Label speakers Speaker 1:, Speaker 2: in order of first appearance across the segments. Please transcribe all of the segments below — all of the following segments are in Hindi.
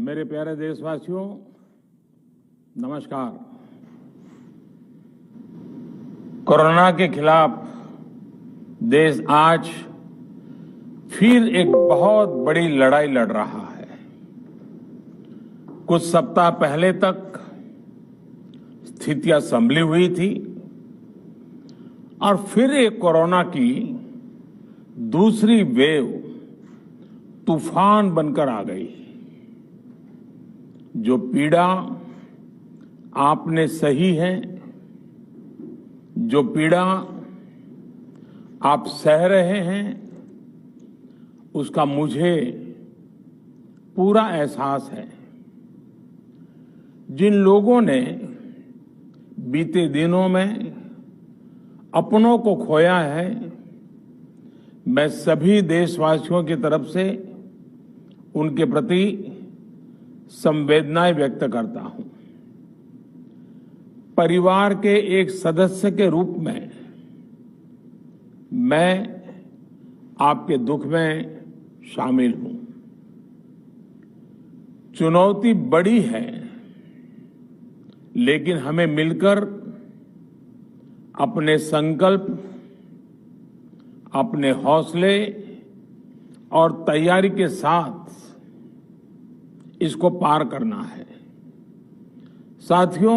Speaker 1: मेरे प्यारे देशवासियों, नमस्कार। कोरोना के खिलाफ देश आज फिर एक बहुत बड़ी लड़ाई लड़ रहा है। कुछ सप्ताह पहले तक स्थितियां संभली हुई थी और फिर एक कोरोना की दूसरी वेव तूफान बनकर आ गई। जो पीड़ा आपने सही है, जो पीड़ा आप सह रहे हैं, उसका मुझे पूरा एहसास है। जिन लोगों ने बीते दिनों में अपनों को खोया है, मैं सभी देशवासियों की तरफ से उनके प्रति संवेदनाएं व्यक्त करता हूं। परिवार के एक सदस्य के रूप में मैं आपके दुख में शामिल हूं। चुनौती बड़ी है, लेकिन हमें मिलकर अपने संकल्प, अपने हौसले और तैयारी के साथ इसको पार करना है। साथियों,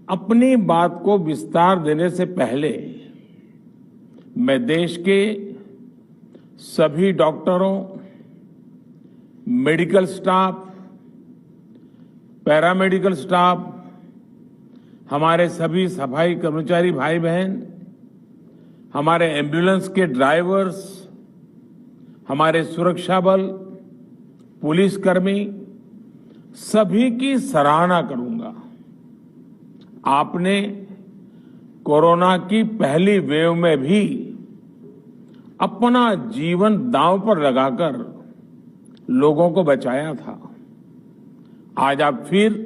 Speaker 1: अपनी बात को विस्तार देने से पहले मैं देश के सभी डॉक्टरों, मेडिकल स्टाफ, पैरामेडिकल स्टाफ, हमारे सभी सफाई कर्मचारी भाई बहन, हमारे एम्बुलेंस के ड्राइवर्स, हमारे सुरक्षा बल, पुलिसकर्मी, सभी की सराहना करूंगा। आपने कोरोना की पहली वेव में भी अपना जीवन दांव पर लगाकर लोगों को बचाया था। आज आप फिर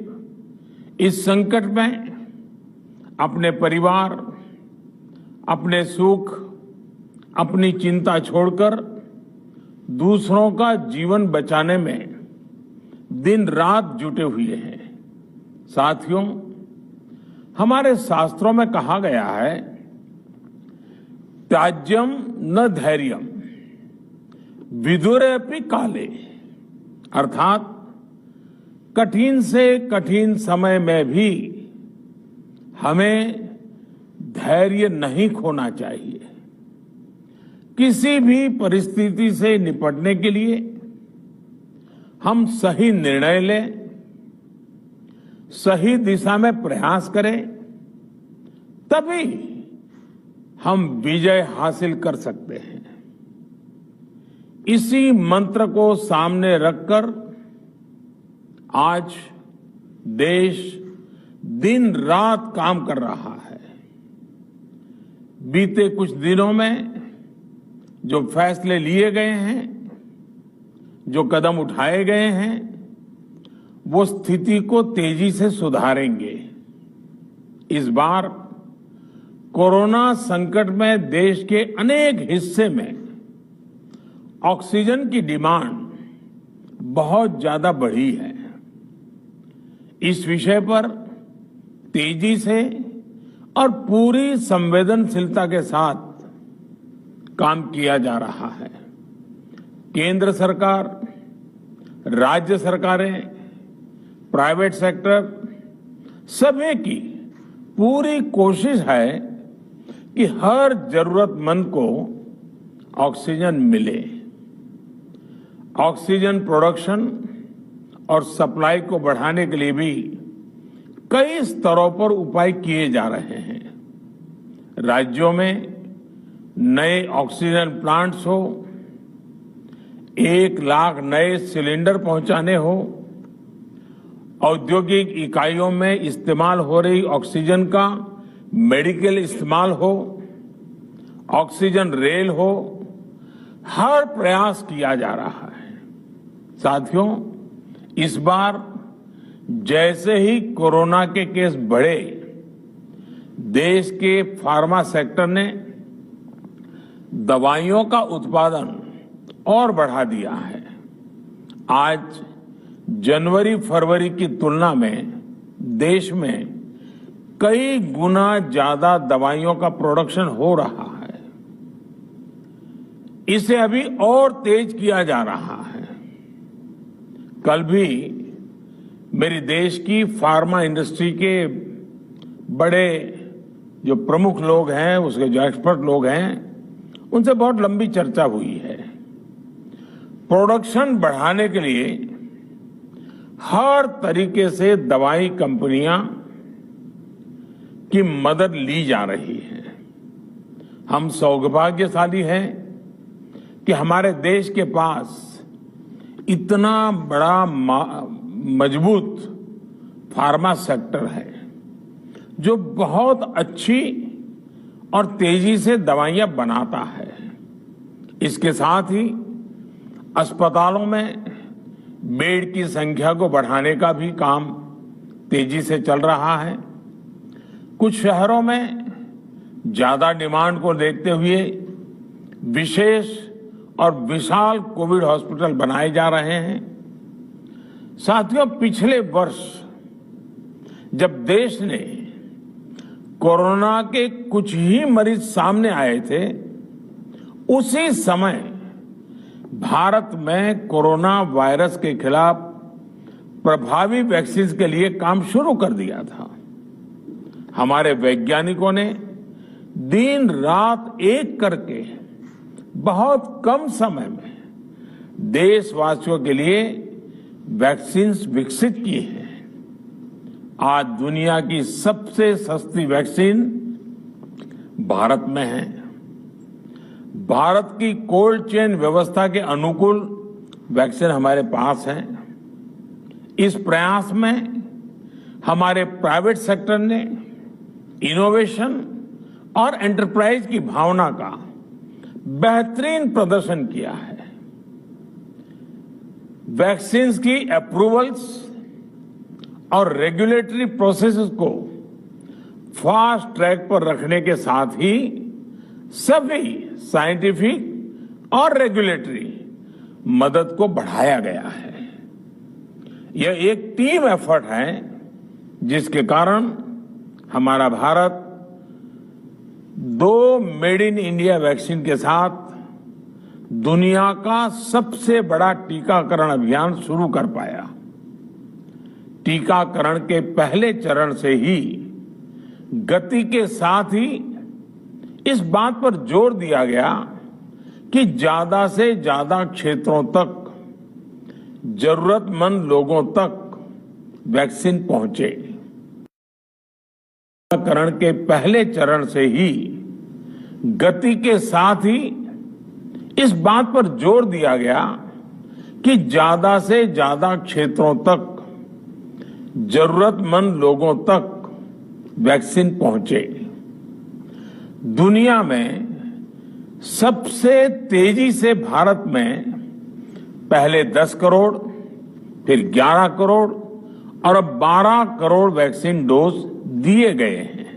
Speaker 1: इस संकट में अपने परिवार, अपने सुख, अपनी चिंता छोड़कर दूसरों का जीवन बचाने में दिन रात जुटे हुए हैं। साथियों, हमारे शास्त्रों में कहा गया है, त्याज्यम न धैर्यम विदुरेऽपि काले, अर्थात कठिन से कठिन समय में भी हमें धैर्य नहीं खोना चाहिए। किसी भी परिस्थिति से निपटने के लिए हम सही निर्णय लें, सही दिशा में प्रयास करें, तभी हम विजय हासिल कर सकते हैं। इसी मंत्र को सामने रखकर आज देश दिन रात काम कर रहा है। बीते कुछ दिनों में जो फैसले लिए गए हैं, जो कदम उठाए गए हैं, वो स्थिति को तेजी से सुधारेंगे। इस बार कोरोना संकट में देश के अनेक हिस्से में ऑक्सीजन की डिमांड बहुत ज्यादा बढ़ी है। इस विषय पर तेजी से और पूरी संवेदनशीलता के साथ काम किया जा रहा है। केंद्र सरकार, राज्य सरकारें, प्राइवेट सेक्टर, सभी की पूरी कोशिश है कि हर जरूरतमंद को ऑक्सीजन मिले। ऑक्सीजन प्रोडक्शन और सप्लाई को बढ़ाने के लिए भी कई स्तरों पर उपाय किए जा रहे हैं। राज्यों में नए ऑक्सीजन प्लांट्स हो, 1 लाख नए सिलेंडर पहुंचाने हो, औद्योगिक इकाइयों में इस्तेमाल हो रही ऑक्सीजन का मेडिकल इस्तेमाल हो, ऑक्सीजन रेल हो, हर प्रयास किया जा रहा है। साथियों, इस बार जैसे ही कोरोना के केस बढ़े, देश के फार्मा सेक्टर ने दवाइयों का उत्पादन और बढ़ा दिया है। आज जनवरी फरवरी की तुलना में देश में कई गुना ज्यादा दवाइयों का प्रोडक्शन हो रहा है। इसे अभी और तेज किया जा रहा है। कल भी मेरी देश की फार्मा इंडस्ट्री के बड़े जो प्रमुख लोग हैं, उसके जो एक्सपर्ट लोग हैं, उनसे बहुत लंबी चर्चा हुई है। प्रोडक्शन बढ़ाने के लिए हर तरीके से दवाई कंपनियां की मदद ली जा रही है। हम सौभाग्यशाली हैं कि हमारे देश के पास इतना बड़ा मजबूत फार्मा सेक्टर है जो बहुत अच्छी और तेजी से दवाइयां बनाता है। इसके साथ ही अस्पतालों में बेड की संख्या को बढ़ाने का भी काम तेजी से चल रहा है। कुछ शहरों में ज्यादा डिमांड को देखते हुए विशेष और विशाल कोविड हॉस्पिटल बनाए जा रहे हैं। साथियों, पिछले वर्ष जब देश ने कोरोना के कुछ ही मरीज सामने आए थे, उसी समय भारत में कोरोना वायरस के खिलाफ प्रभावी वैक्सीन के लिए काम शुरू कर दिया था। हमारे वैज्ञानिकों ने दिन रात एक करके बहुत कम समय में देशवासियों के लिए वैक्सीन विकसित की है। आज दुनिया की सबसे सस्ती वैक्सीन भारत में है। भारत की कोल्ड चेन व्यवस्था के अनुकूल वैक्सीन हमारे पास है। इस प्रयास में हमारे प्राइवेट सेक्टर ने इनोवेशन और एंटरप्राइज की भावना का बेहतरीन प्रदर्शन किया है। वैक्सीन की अप्रूवल्स और रेगुलेटरी प्रोसेसेस को फास्ट ट्रैक पर रखने के साथ ही सभी साइंटिफिक और रेगुलेटरी मदद को बढ़ाया गया है। यह एक टीम एफर्ट है जिसके कारण हमारा Bharat 2 made in India vaccine के साथ दुनिया का सबसे बड़ा टीकाकरण अभियान शुरू कर पाया। टीकाकरण के पहले चरण से ही गति के साथ ही इस बात पर जोर दिया गया कि ज्यादा से ज्यादा क्षेत्रों तक, जरूरतमंद लोगों तक वैक्सीन पहुंचे। टीकाकरण के पहले चरण से ही गति के साथ ही इस बात पर जोर दिया गया कि ज्यादा से ज्यादा क्षेत्रों तक, जरूरतमंद लोगों तक वैक्सीन पहुंचे। दुनिया में सबसे तेजी से भारत में पहले 10 करोड़, फिर 11 करोड़ और अब 12 करोड़ वैक्सीन डोज दिए गए हैं।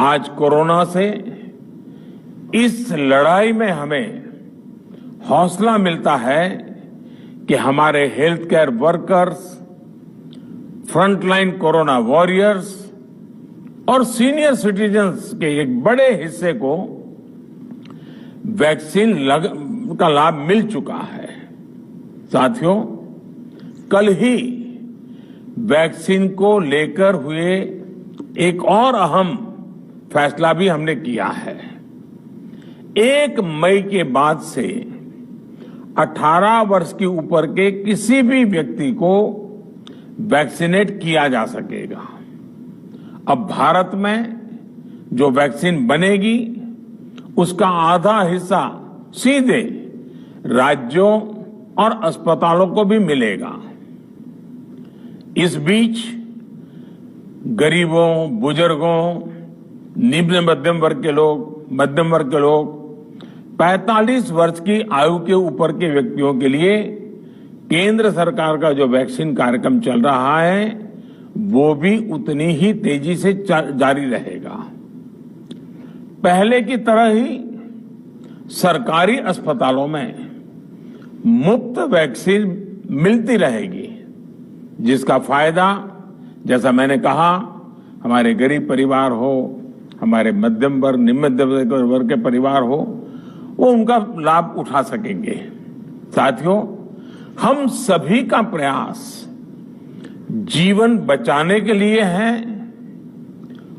Speaker 1: आज कोरोना से इस लड़ाई में हमें हौसला मिलता है कि हमारे health care workers, frontline corona warriors और सीनियर सिटीजन्स के एक बड़े हिस्से को वैक्सीन का लाभ मिल चुका है। साथियों, कल ही वैक्सीन को लेकर हुए एक और अहम फैसला भी हमने किया है। 1 मई के बाद से 18 वर्ष के ऊपर के किसी भी व्यक्ति को वैक्सीनेट किया जा सकेगा। अब भारत में जो वैक्सीन बनेगी उसका आधा हिस्सा सीधे राज्यों और अस्पतालों को भी मिलेगा। इस बीच गरीबों, बुजुर्गों, निम्न मध्यम वर्ग के लोग, 45 वर्ष की आयु के ऊपर के व्यक्तियों के लिए केंद्र सरकार का जो वैक्सीन कार्यक्रम चल रहा है वो भी उतनी ही तेजी से जारी रहेगा। पहले की तरह ही सरकारी अस्पतालों में मुफ्त वैक्सीन मिलती रहेगी, जिसका फायदा, जैसा मैंने कहा, हमारे गरीब परिवार हो, हमारे मध्यम वर्ग, निम्न मध्यम वर्ग के परिवार हो, वो उनका लाभ उठा सकेंगे। साथियों, हम सभी का प्रयास जीवन बचाने के लिए है,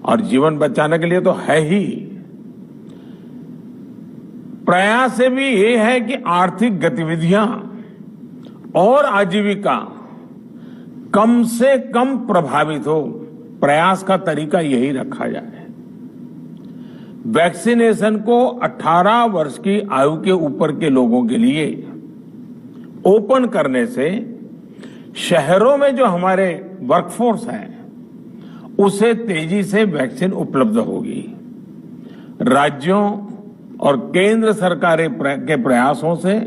Speaker 1: और जीवन बचाने के लिए तो है ही, प्रयास से भी ये है कि आर्थिक गतिविधियां और आजीविका कम से कम प्रभावित हो। प्रयास का तरीका यही रखा जाए। वैक्सीनेशन को 18 वर्ष की आयु के ऊपर के लोगों के लिए ओपन करने से शहरों में जो हमारे वर्कफोर्स है उसे तेजी से वैक्सीन उपलब्ध होगी। राज्यों और केंद्र सरकार के प्रयासों से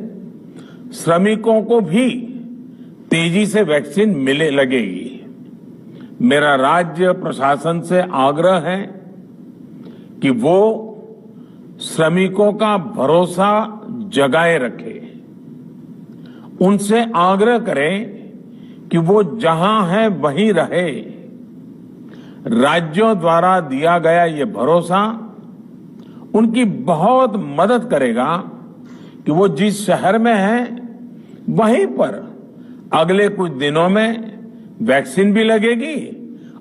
Speaker 1: श्रमिकों को भी तेजी से वैक्सीन मिले लगेगी। मेरा राज्य प्रशासन से आग्रह है कि वो श्रमिकों का भरोसा जगाए रखे। उनसे आग्रह करें कि वो जहां है वहीं रहे। राज्यों द्वारा दिया गया ये भरोसा उनकी बहुत मदद करेगा कि वो जिस शहर में हैं वहीं पर अगले कुछ दिनों में वैक्सीन भी लगेगी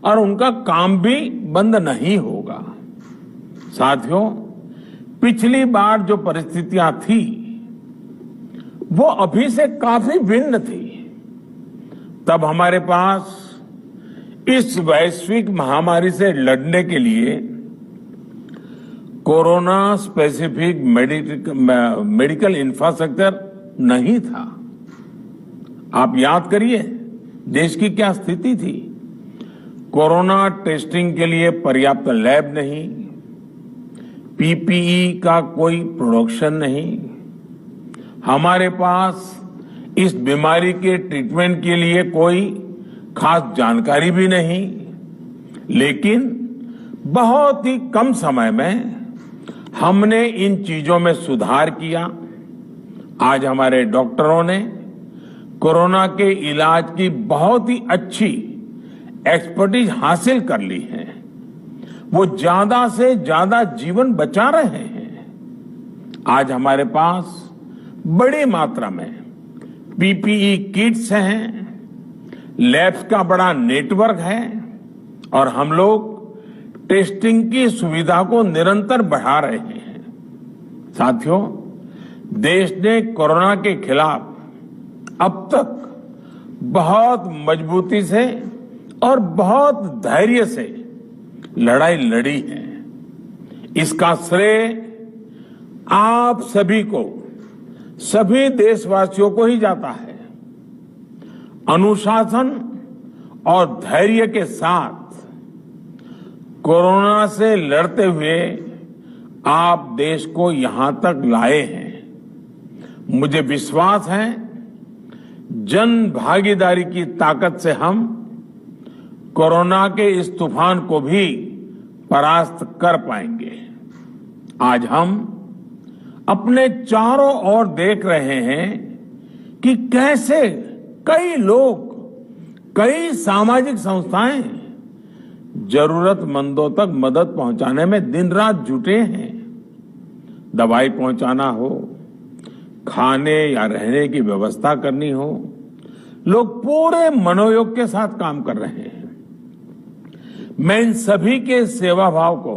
Speaker 1: और उनका काम भी बंद नहीं होगा। साथियों, पिछली बार जो परिस्थितियां थी वो अभी से काफी भिन्न थी। तब हमारे पास इस वैश्विक महामारी से लड़ने के लिए कोरोना स्पेसिफिक मेडिकल इंफ्रास्ट्रक्चर नहीं था। आप याद करिए देश की क्या स्थिति थी। कोरोना टेस्टिंग के लिए पर्याप्त लैब नहीं, पीपीई का कोई प्रोडक्शन नहीं, हमारे पास इस बीमारी के ट्रीटमेंट के लिए कोई खास जानकारी भी नहीं। लेकिन बहुत ही कम समय में हमने इन चीजों में सुधार किया। आज हमारे डॉक्टरों ने कोरोना के इलाज की बहुत ही अच्छी एक्सपर्टीज हासिल कर ली है। वो ज्यादा से ज्यादा जीवन बचा रहे हैं। आज हमारे पास बड़ी मात्रा में पीपीई किट्स हैं, लैब्स का बड़ा नेटवर्क है और हम लोग टेस्टिंग की सुविधा को निरंतर बढ़ा रहे हैं। साथियों, देश ने कोरोना के खिलाफ अब तक बहुत मजबूती से और बहुत धैर्य से लड़ाई लड़ी है। इसका श्रेय आप सभी को, सभी देशवासियों को ही जाता है। अनुशासन और धैर्य के साथ कोरोना से लड़ते हुए आप देश को यहां तक लाए हैं। मुझे विश्वास है जन भागीदारी की ताकत से हम कोरोना के इस तूफान को भी परास्त कर पाएंगे। आज हम अपने चारों ओर देख रहे हैं कि कैसे कई लोग, कई सामाजिक संस्थाएं जरूरतमंदों तक मदद पहुंचाने में दिन रात जुटे हैं। दवाई पहुंचाना हो, खाने या रहने की व्यवस्था करनी हो, लोग पूरे मनोयोग के साथ काम कर रहे हैं। मैं इन सभी के सेवा भाव को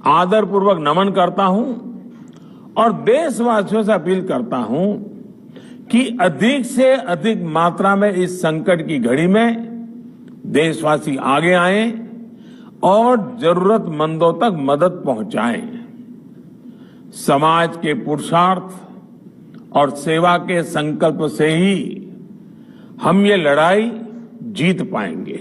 Speaker 1: आदरपूर्वक नमन करता हूं और देशवासियों से अपील करता हूं कि अधिक से अधिक मात्रा में इस संकट की घड़ी में देशवासी आगे आएं और जरूरतमंदों तक मदद पहुंचाएं। समाज के पुरुषार्थ और सेवा के संकल्प से ही हम ये लड़ाई जीत पाएंगे।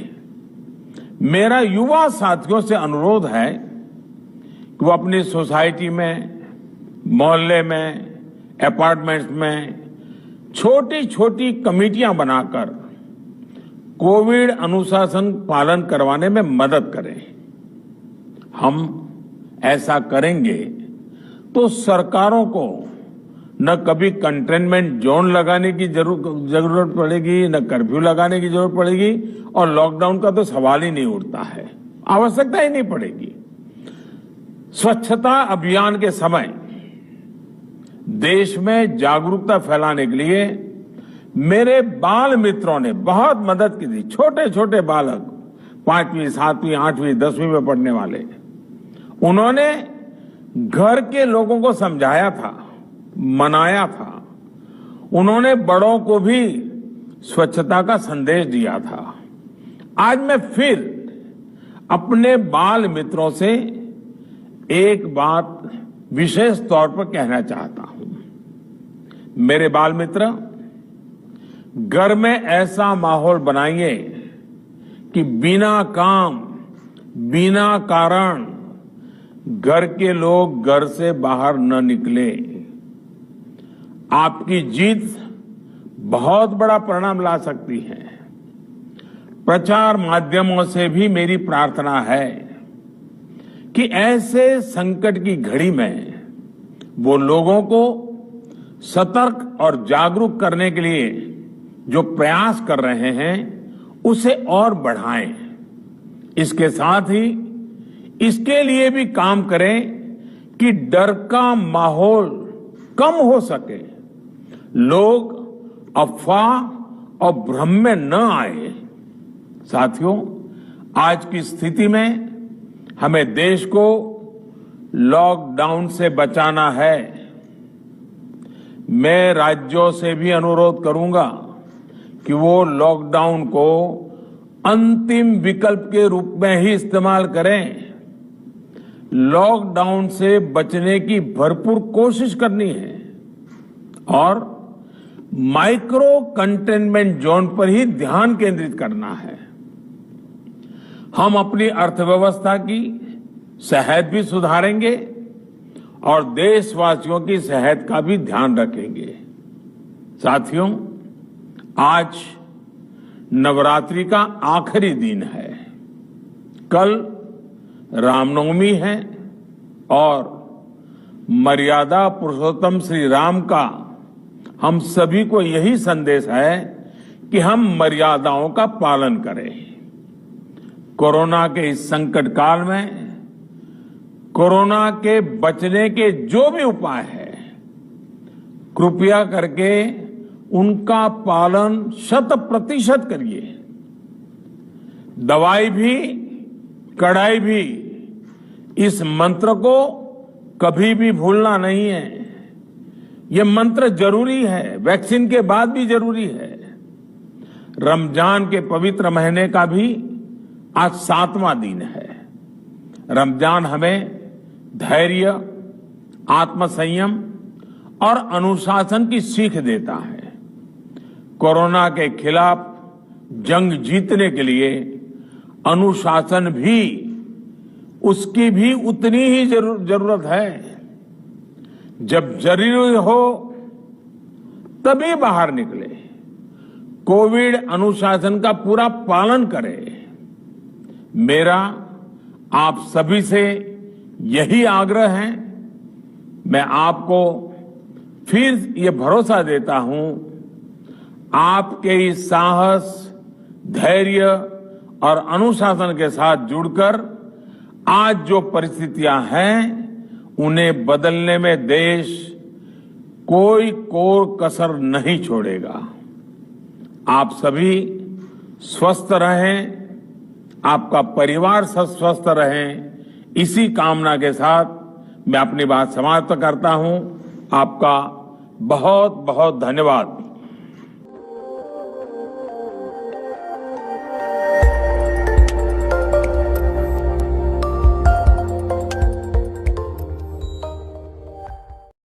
Speaker 1: मेरा युवा साथियों से अनुरोध है कि वो अपनी सोसाइटी में, मोहल्ले में, अपार्टमेंट्स में छोटी छोटी कमेटियां बनाकर कोविड अनुशासन पालन करवाने में मदद करें। हम ऐसा करेंगे तो सरकारों को न कभी कंटेनमेंट जोन लगाने की जरूरत पड़ेगी, न कर्फ्यू लगाने की जरूरत पड़ेगी, और लॉकडाउन का तो सवाल ही नहीं उठता है, आवश्यकता ही नहीं पड़ेगी। स्वच्छता अभियान के समय देश में जागरूकता फैलाने के लिए मेरे बाल मित्रों ने बहुत मदद की थी। छोटे छोटे बालक, 5वीं, 7वीं, 8वीं, 10वीं में पढ़ने वाले, उन्होंने घर के लोगों को समझाया था, मनाया था। उन्होंने बड़ों को भी स्वच्छता का संदेश दिया था। आज मैं फिर अपने बाल मित्रों से एक बात विशेष तौर पर कहना चाहता हूं। मेरे बाल मित्र, घर में ऐसा माहौल बनाइए कि बिना काम, बिना कारण घर के लोग घर से बाहर न निकले। आपकी जीत बहुत बड़ा परिणाम ला सकती है। प्रचार माध्यमों से भी मेरी प्रार्थना है कि ऐसे संकट की घड़ी में वो लोगों को सतर्क और जागरूक करने के लिए जो प्रयास कर रहे हैं उसे और बढ़ाएं। इसके साथ ही इसके लिए भी काम करें कि डर का माहौल कम हो सके, लोग अफवाह और भ्रम में न आए। साथियों, आज की स्थिति में हमें देश को लॉकडाउन से बचाना है। मैं राज्यों से भी अनुरोध करूंगा कि वो लॉकडाउन को अंतिम विकल्प के रूप में ही इस्तेमाल करें। लॉकडाउन से बचने की भरपूर कोशिश करनी है और माइक्रो कंटेनमेंट जोन पर ही ध्यान केंद्रित करना है। हम अपनी अर्थव्यवस्था की सेहत भी सुधारेंगे और देशवासियों की सेहत का भी ध्यान रखेंगे। साथियों, आज नवरात्रि का आखिरी दिन है। कल रामनवमी है और मर्यादा पुरुषोत्तम श्री राम का हम सभी को यही संदेश है कि हम मर्यादाओं का पालन करें। कोरोना के इस संकट काल में कोरोना के बचने के जो भी उपाय है, कृपया करके उनका पालन 100% करिए। दवाई भी, कड़ाई भी, इस मंत्र को कभी भी भूलना नहीं है। ये मंत्र जरूरी है, वैक्सीन के बाद भी जरूरी है। रमजान के पवित्र महीने का भी आज 7वां दिन है। रमजान हमें धैर्य, आत्मसंयम और अनुशासन की सीख देता है। कोरोना के खिलाफ जंग जीतने के लिए अनुशासन भी, उसकी भी उतनी ही जरूरत है। जब जरूरी हो तभी बाहर निकले। कोविड अनुशासन का पूरा पालन करें। मेरा आप सभी से यही आग्रह है। मैं आपको फिर ये भरोसा देता हूं, आपके इस साहस, धैर्य और अनुशासन के साथ जुड़कर आज जो परिस्थितियां हैं उन्हें बदलने में देश कोई कोर कसर नहीं छोड़ेगा। आप सभी स्वस्थ रहें, आपका परिवार स्वस्थ रहे, इसी कामना के साथ मैं अपनी बात समाप्त करता हूं। आपका बहुत बहुत धन्यवाद।